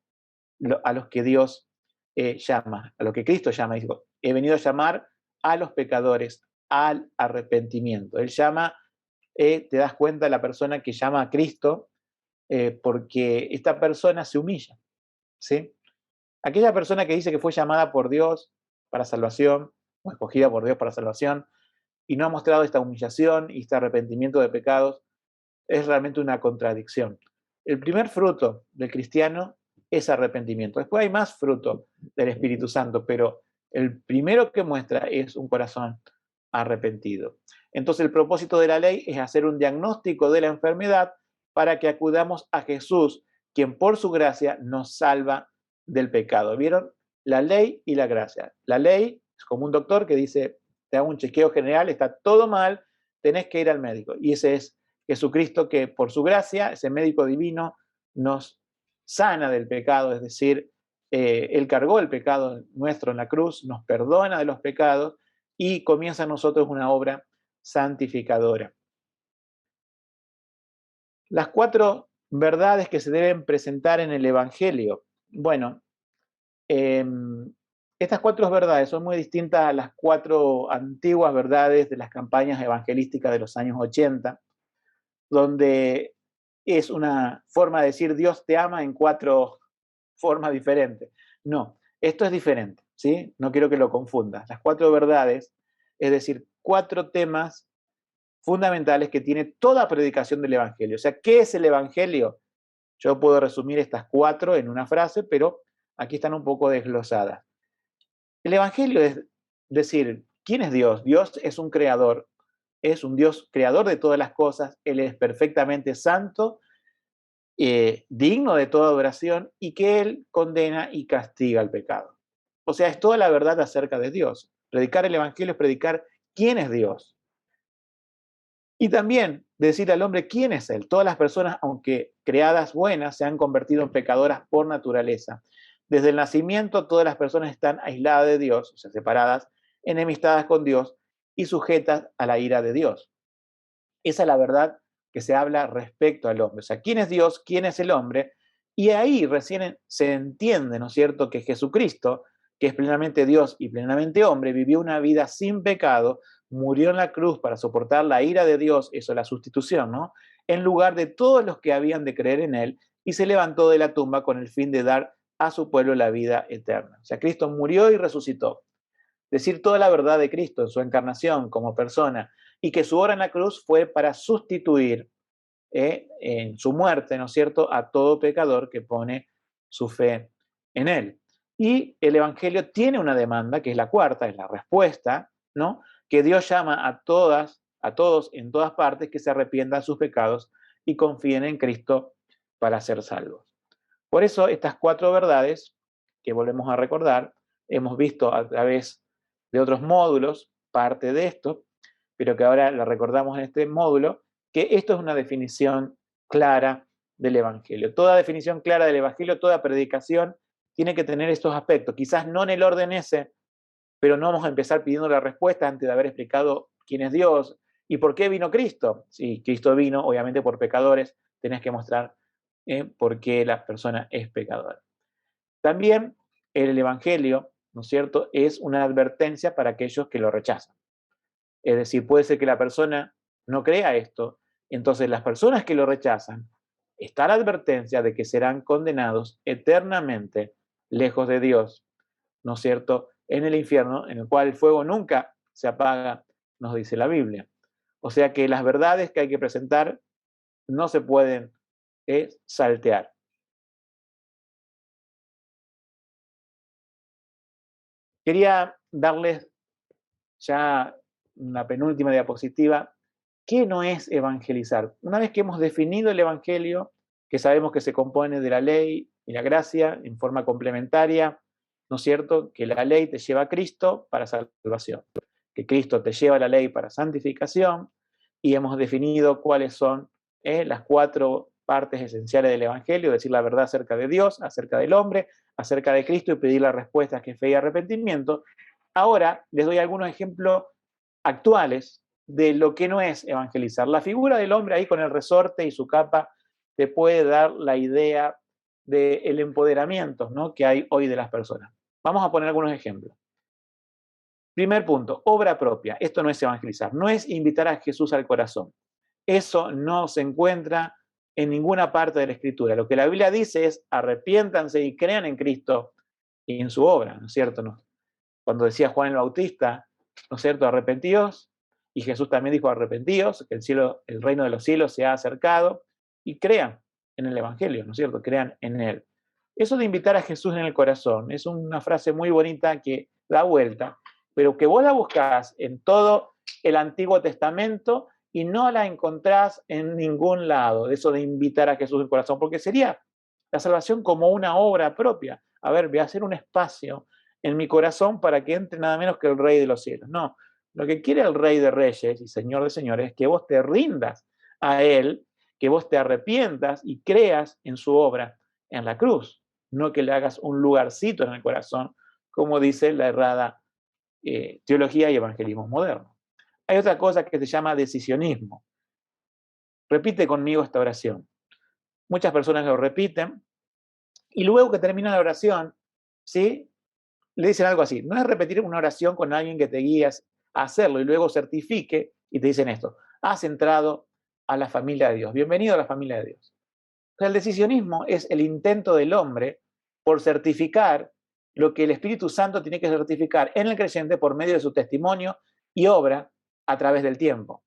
Speaker 1: a los que Dios llama, a lo que Cristo llama. Dijo, he venido a llamar a los pecadores al arrepentimiento. Él llama, te das cuenta, la persona que llama a Cristo, porque esta persona se humilla, ¿sí? Aquella persona que dice que fue llamada por Dios para salvación, o escogida por Dios para salvación, y no ha mostrado esta humillación y este arrepentimiento de pecados, es realmente una contradicción. El primer fruto del cristiano es arrepentimiento. Después hay más fruto del Espíritu Santo, pero el primero que muestra es un corazón arrepentido. Entonces el propósito de la ley es hacer un diagnóstico de la enfermedad para que acudamos a Jesús, quien por su gracia nos salva del pecado. ¿Vieron? La ley y la gracia. La ley es como un doctor que dice, te hago un chequeo general, está todo mal, tenés que ir al médico. Y ese es Jesucristo, que por su gracia, ese médico divino, nos sana del pecado, es decir, Él cargó el pecado nuestro en la cruz, nos perdona de los pecados y comienza a nosotros una obra santificadora. Las 4 verdades que se deben presentar en el Evangelio. Bueno, estas 4 verdades son muy distintas a las 4 antiguas verdades de las campañas evangelísticas de los años 80, donde es una forma de decir Dios te ama en 4 formas diferentes. No, esto es diferente, ¿sí? No quiero que lo confundas. Las 4 verdades, es decir, 4 temas fundamentales que tiene toda predicación del Evangelio. O sea, ¿qué es el Evangelio? Yo puedo resumir estas 4 en una frase, pero aquí están un poco desglosadas. El Evangelio es decir, ¿quién es Dios? Dios es un creador, es un Dios creador de todas las cosas, Él es perfectamente santo, digno de toda adoración y que Él condena y castiga el pecado. O sea, es toda la verdad acerca de Dios. Predicar el Evangelio es predicar quién es Dios. Y también decir al hombre quién es Él. Todas las personas, aunque creadas buenas, se han convertido en pecadoras por naturaleza. Desde el nacimiento, todas las personas están aisladas de Dios, o sea, separadas, enemistadas con Dios y sujetas a la ira de Dios. Esa es la verdad que se habla respecto al hombre. O sea, ¿quién es Dios? ¿Quién es el hombre? Y ahí recién se entiende, ¿no es cierto?, que Jesucristo, que es plenamente Dios y plenamente hombre, vivió una vida sin pecado, murió en la cruz para soportar la ira de Dios, eso es la sustitución, ¿no?, en lugar de todos los que habían de creer en él, y se levantó de la tumba con el fin de dar a su pueblo la vida eterna. O sea, Cristo murió y resucitó. Decir toda la verdad de Cristo en su encarnación como persona y que su obra en la cruz fue para sustituir en su muerte, ¿no es cierto?, a todo pecador que pone su fe en él. Y el Evangelio tiene una demanda, que es la cuarta, es la respuesta, ¿no?, que Dios llama a todos en todas partes que se arrepientan de sus pecados y confíen en Cristo para ser salvos. Por eso estas cuatro verdades, que volvemos a recordar, hemos visto a través de otros módulos parte de esto, pero que ahora la recordamos en este módulo, que esto es una definición clara del Evangelio. Toda definición clara del Evangelio, toda predicación, tiene que tener estos aspectos. Quizás no en el orden ese, pero no vamos a empezar pidiendo la respuesta antes de haber explicado quién es Dios y por qué vino Cristo. Si Cristo vino, obviamente, por pecadores, tenés que mostrar por qué la persona es pecadora. También el Evangelio, ¿no es cierto?, es una advertencia para aquellos que lo rechazan. Es decir, puede ser que la persona no crea esto, entonces las personas que lo rechazan, está la advertencia de que serán condenados eternamente lejos de Dios, ¿no es cierto?, en el infierno, en el cual el fuego nunca se apaga, nos dice la Biblia. O sea que las verdades que hay que presentar no se pueden saltear. Quería darles ya una penúltima diapositiva. ¿Qué no es evangelizar? Una vez que hemos definido el evangelio, que sabemos que se compone de la ley y la gracia en forma complementaria, ¿no es cierto?, que la ley te lleva a Cristo para salvación, que Cristo te lleva a la ley para santificación, y hemos definido cuáles son las cuatro partes esenciales del evangelio: decir la verdad acerca de Dios, acerca del hombre, acerca de Cristo, y pedir las respuestas que es fe y arrepentimiento. Ahora les doy algunos ejemplos actuales de lo que no es evangelizar. La figura del hombre ahí con el resorte y su capa te puede dar la idea del empoderamiento, ¿no?, que hay hoy de las personas. Vamos a poner algunos ejemplos. Primer punto, obra propia. Esto no es evangelizar, no es invitar a Jesús al corazón. Eso no se encuentra en ninguna parte de la Escritura. Lo que la Biblia dice es: arrepiéntanse y crean en Cristo y en su obra, ¿no es cierto? ¿No? Cuando decía Juan el Bautista, ¿no es cierto?, arrepentíos, y Jesús también dijo: arrepentíos, que el reino de los cielos se ha acercado, y crean en el Evangelio, ¿no es cierto?, crean en él. Eso de invitar a Jesús en el corazón es una frase muy bonita que da vuelta, pero que vos la buscás en todo el Antiguo Testamento y no la encontrás en ningún lado, de eso de invitar a Jesús en el corazón, porque sería la salvación como una obra propia. A ver, voy a hacer un espacio en mi corazón para que entre nada menos que el Rey de los cielos. No, lo que quiere el Rey de Reyes y Señor de Señores es que vos te rindas a Él, que vos te arrepientas y creas en su obra en la cruz, no que le hagas un lugarcito en el corazón, como dice la errada teología y evangelismo moderno. Hay otra cosa que se llama decisionismo. Repite conmigo esta oración. Muchas personas lo repiten y luego que termina la oración, ¿sí?, le dicen algo así. No es repetir una oración con alguien que te guías a hacerlo y luego certifique y te dicen esto: has entrado a la familia de Dios, bienvenido a la familia de Dios. O sea, el decisionismo es el intento del hombre por certificar lo que el Espíritu Santo tiene que certificar en el creyente por medio de su testimonio y obra a través del tiempo.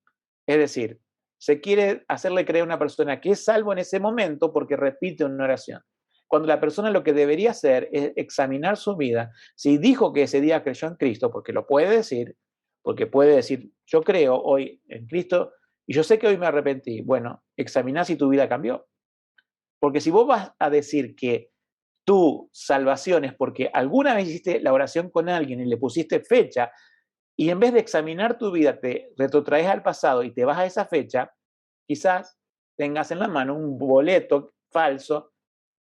Speaker 1: Es decir, se quiere hacerle creer a una persona que es salvo en ese momento porque repite una oración, cuando la persona lo que debería hacer es examinar su vida. Si dijo que ese día creyó en Cristo, porque lo puede decir, porque puede decir: yo creo hoy en Cristo y yo sé que hoy me arrepentí. Bueno, examina si tu vida cambió. Porque si vos vas a decir que tu salvación es porque alguna vez hiciste la oración con alguien y le pusiste fecha, y en vez de examinar tu vida te retrotraes al pasado y te vas a esa fecha, quizás tengas en la mano un boleto falso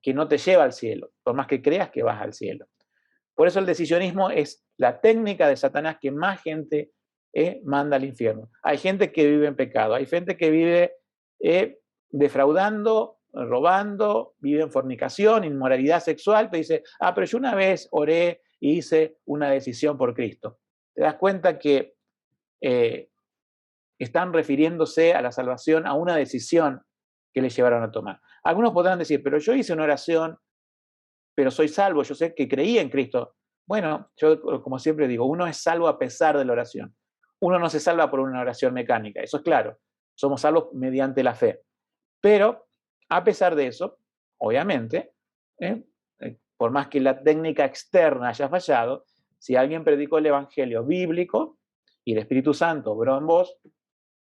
Speaker 1: que no te lleva al cielo, por más que creas que vas al cielo. Por eso el decisionismo es la técnica de Satanás que más gente manda al infierno. Hay gente que vive en pecado, hay gente que vive defraudando robando, vive en fornicación, inmoralidad sexual, pero dice, pero yo una vez oré y hice una decisión por Cristo. Te das cuenta que están refiriéndose a la salvación a una decisión que le llevaron a tomar. Algunos podrán decir, pero yo hice una oración, pero soy salvo, yo sé que creí en Cristo. Bueno, yo como siempre digo, uno es salvo a pesar de la oración. Uno no se salva por una oración mecánica, eso es claro. Somos salvos mediante la fe. Pero, a pesar de eso, obviamente, por más que la técnica externa haya fallado, si alguien predicó el evangelio bíblico y el Espíritu Santo obró en vos,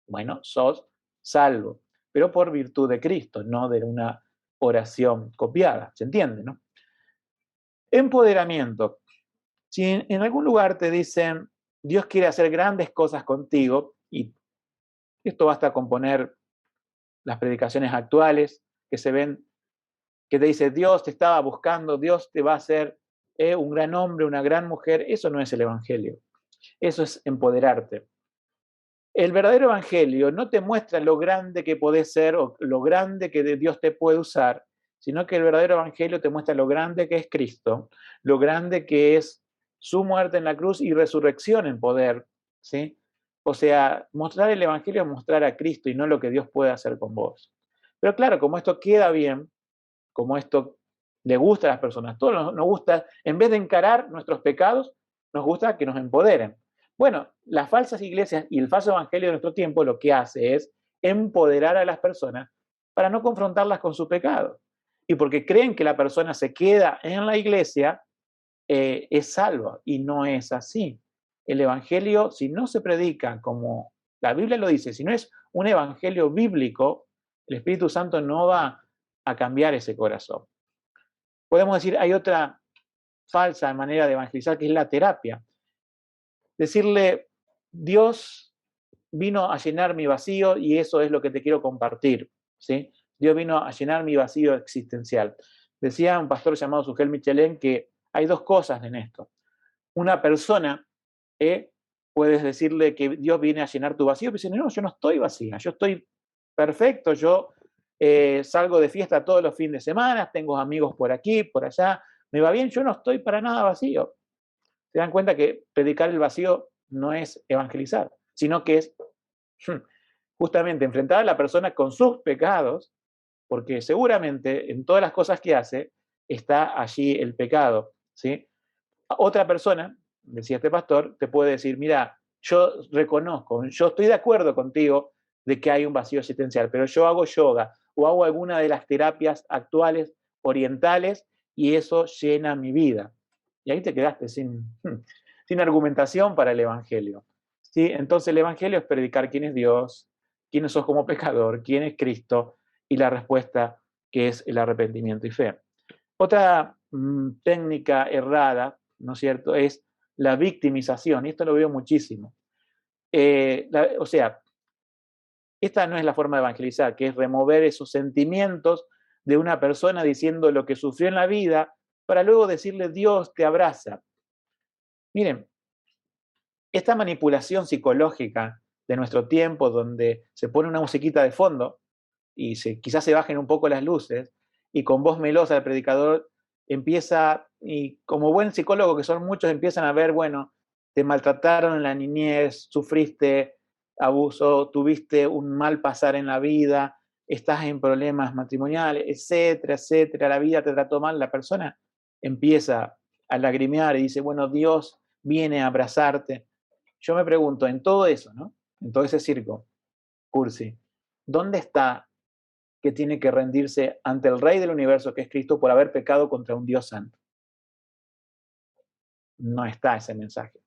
Speaker 1: bueno, sos salvo, pero por virtud de Cristo, no de una oración copiada. ¿Se entiende, no? Empoderamiento. Si en algún lugar te dicen, Dios quiere hacer grandes cosas contigo, y esto basta con poner las predicaciones actuales que se ven, que te dice, Dios te estaba buscando, Dios te va a hacer un gran hombre, una gran mujer, eso no es el Evangelio. Eso es empoderarte. El verdadero evangelio no te muestra lo grande que podés ser o lo grande que Dios te puede usar, sino que el verdadero evangelio te muestra lo grande que es Cristo, lo grande que es su muerte en la cruz y resurrección en poder, ¿sí? O sea, mostrar el evangelio es mostrar a Cristo y no lo que Dios puede hacer con vos. Pero claro, como esto queda bien, como esto le gusta a las personas, todos nos gusta, en vez de encarar nuestros pecados, nos gusta que nos empoderen. Bueno, las falsas iglesias y el falso evangelio de nuestro tiempo lo que hace es empoderar a las personas para no confrontarlas con su pecado. Y porque creen que la persona se queda en la iglesia, es salva, y no es así. El evangelio, si no se predica como la Biblia lo dice, si no es un evangelio bíblico, el Espíritu Santo no va a cambiar ese corazón. Podemos decir, hay otra falsa manera de evangelizar que es la terapia. Decirle, Dios vino a llenar mi vacío y eso es lo que te quiero compartir, ¿sí? Dios vino a llenar mi vacío existencial. Decía un pastor llamado Sugel Michelén que hay dos cosas en esto. Una persona, puedes decirle que Dios viene a llenar tu vacío, pero dice, no, yo no estoy vacía, yo estoy perfecto, yo salgo de fiesta todos los fines de semana, tengo amigos por aquí, por allá, me va bien, yo no estoy para nada vacío. Se dan cuenta que predicar el vacío no es evangelizar, sino que es justamente enfrentar a la persona con sus pecados, porque seguramente en todas las cosas que hace está allí el pecado, ¿sí? Otra persona, decía este pastor, te puede decir, mira, yo reconozco, yo estoy de acuerdo contigo de que hay un vacío existencial, pero yo hago yoga o hago alguna de las terapias actuales orientales y eso llena mi vida. Y ahí te quedaste sin argumentación para el Evangelio. ¿Sí? Entonces el Evangelio es predicar quién es Dios, quién sos como pecador, quién es Cristo y la respuesta que es el arrepentimiento y fe. Otra técnica errada, ¿no es cierto?, es la victimización, y esto lo veo muchísimo. O sea, esta no es la forma de evangelizar, que es remover esos sentimientos de una persona diciendo lo que sufrió en la vida, para luego decirle Dios te abraza. Miren, esta manipulación psicológica de nuestro tiempo, donde se pone una musiquita de fondo y quizás se bajen un poco las luces, y con voz melosa el predicador empieza, y como buen psicólogo que son muchos, empiezan a ver, bueno, te maltrataron en la niñez, sufriste abuso, tuviste un mal pasar en la vida, estás en problemas matrimoniales, etcétera, etcétera, la vida te trató mal, la persona empieza a lagrimear y dice, bueno, Dios viene a abrazarte. Yo me pregunto, en todo eso, ¿no? En todo ese circo, cursi, ¿dónde está que tiene que rendirse ante el Rey del universo, que es Cristo, por haber pecado contra un Dios santo? No está ese mensaje,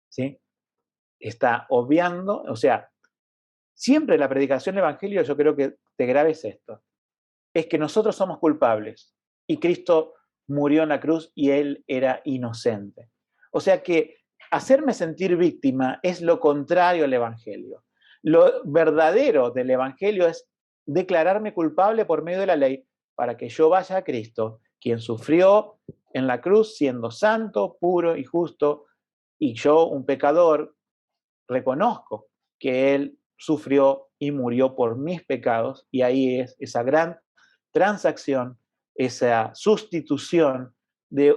Speaker 1: ¿sí? Está obviando, o sea, siempre la predicación del Evangelio, yo creo que te grabes esto, es que nosotros somos culpables y Cristo murió en la cruz y Él era inocente. O sea que hacerme sentir víctima es lo contrario al Evangelio. Lo verdadero del Evangelio es declararme culpable por medio de la ley para que yo vaya a Cristo, quien sufrió en la cruz siendo santo, puro y justo, y yo, un pecador, reconozco que Él sufrió y murió por mis pecados, y ahí es esa gran transacción, esa sustitución de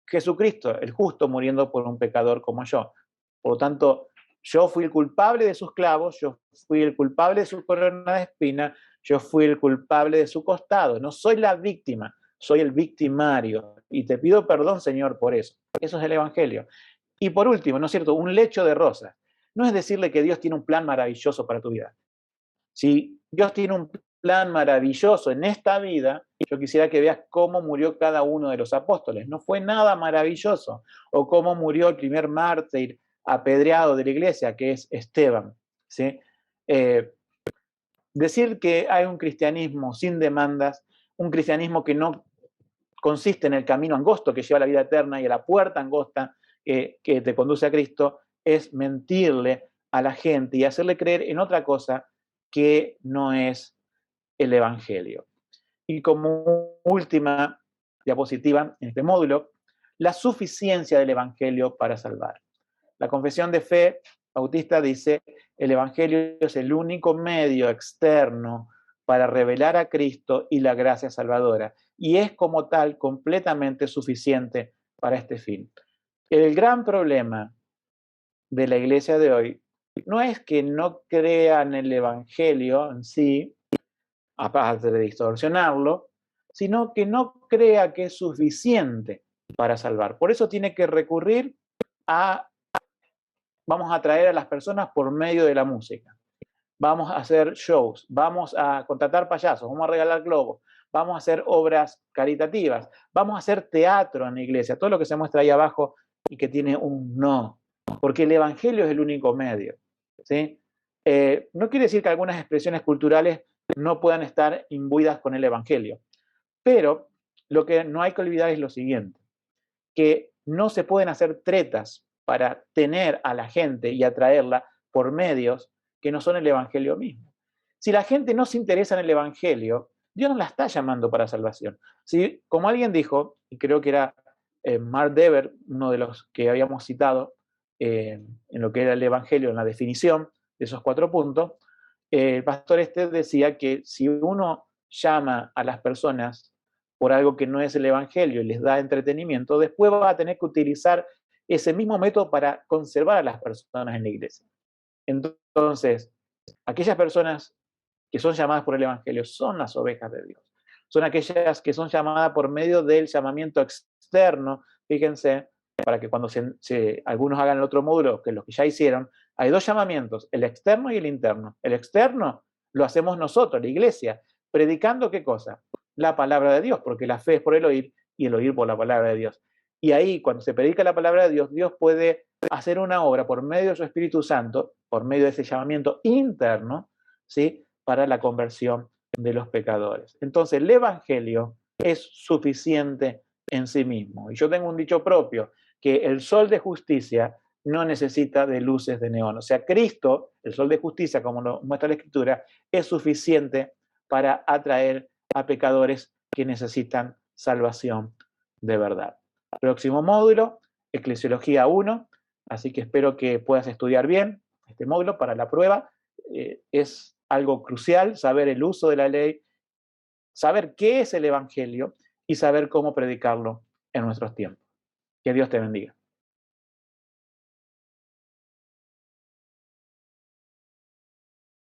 Speaker 1: Jesucristo, el justo, muriendo por un pecador como yo. Por lo tanto, yo fui el culpable de sus clavos, yo fui el culpable de su corona de espina, yo fui el culpable de su costado. No soy la víctima, soy el victimario. Y te pido perdón, Señor, por eso. Eso es el Evangelio. Y por último, ¿no es cierto? Un lecho de rosas. No es decirle que Dios tiene un plan maravilloso para tu vida. Si Dios tiene un plan maravilloso en esta vida, yo quisiera que veas cómo murió cada uno de los apóstoles. No fue nada maravilloso. O cómo murió el primer mártir apedreado de la iglesia, que es Esteban. ¿Sí? Decir que hay un cristianismo sin demandas, un cristianismo que no consiste en el camino angosto que lleva a la vida eterna y a la puerta angosta que te conduce a Cristo, es mentirle a la gente y hacerle creer en otra cosa que no es el Evangelio. Y como última diapositiva en este módulo, la suficiencia del Evangelio para salvar. La confesión de fe bautista dice, el Evangelio es el único medio externo para revelar a Cristo y la gracia salvadora, y es como tal completamente suficiente para este fin. El gran problema de la iglesia de hoy no es que no crean el Evangelio en sí, aparte de distorsionarlo, sino que no crea que es suficiente para salvar. Por eso tiene que recurrir a, vamos a atraer a las personas por medio de la música. Vamos a hacer shows, vamos a contratar payasos, vamos a regalar globos, vamos a hacer obras caritativas, vamos a hacer teatro en la iglesia, todo lo que se muestra ahí abajo y que tiene un no, porque el Evangelio es el único medio. ¿Sí? No quiere decir que algunas expresiones culturales no puedan estar imbuidas con el Evangelio, pero lo que no hay que olvidar es lo siguiente, que no se pueden hacer tretas para tener a la gente y atraerla por medios que no son el Evangelio mismo. Si la gente no se interesa en el Evangelio, Dios no la está llamando para salvación. Si, como alguien dijo, y creo que era Mark Dever, uno de los que habíamos citado en lo que era el Evangelio, en la definición de esos 4 puntos, el pastor este decía que si uno llama a las personas por algo que no es el Evangelio y les da entretenimiento, después va a tener que utilizar ese mismo método para conservar a las personas en la iglesia. Entonces, aquellas personas que son llamadas por el Evangelio son las ovejas de Dios. Son aquellas que son llamadas por medio del llamamiento externo. Fíjense, para que cuando algunos hagan el otro módulo, que los que ya hicieron, hay 2 llamamientos, el externo y el interno. El externo lo hacemos nosotros, la iglesia, predicando ¿qué cosa? La palabra de Dios, porque la fe es por el oír y el oír por la palabra de Dios. Y ahí, cuando se predica la palabra de Dios, Dios puede hacer una obra por medio de su Espíritu Santo, por medio de ese llamamiento interno, ¿sí? Para la conversión de los pecadores. Entonces, el Evangelio es suficiente en sí mismo. Y yo tengo un dicho propio, que el sol de justicia no necesita de luces de neón. O sea, Cristo, el sol de justicia, como lo muestra la Escritura, es suficiente para atraer a pecadores que necesitan salvación de verdad. Próximo módulo, Eclesiología 1, así que espero que puedas estudiar bien este módulo para la prueba. Es algo crucial saber el uso de la ley, saber qué es el Evangelio y saber cómo predicarlo en nuestros tiempos. Que Dios te bendiga.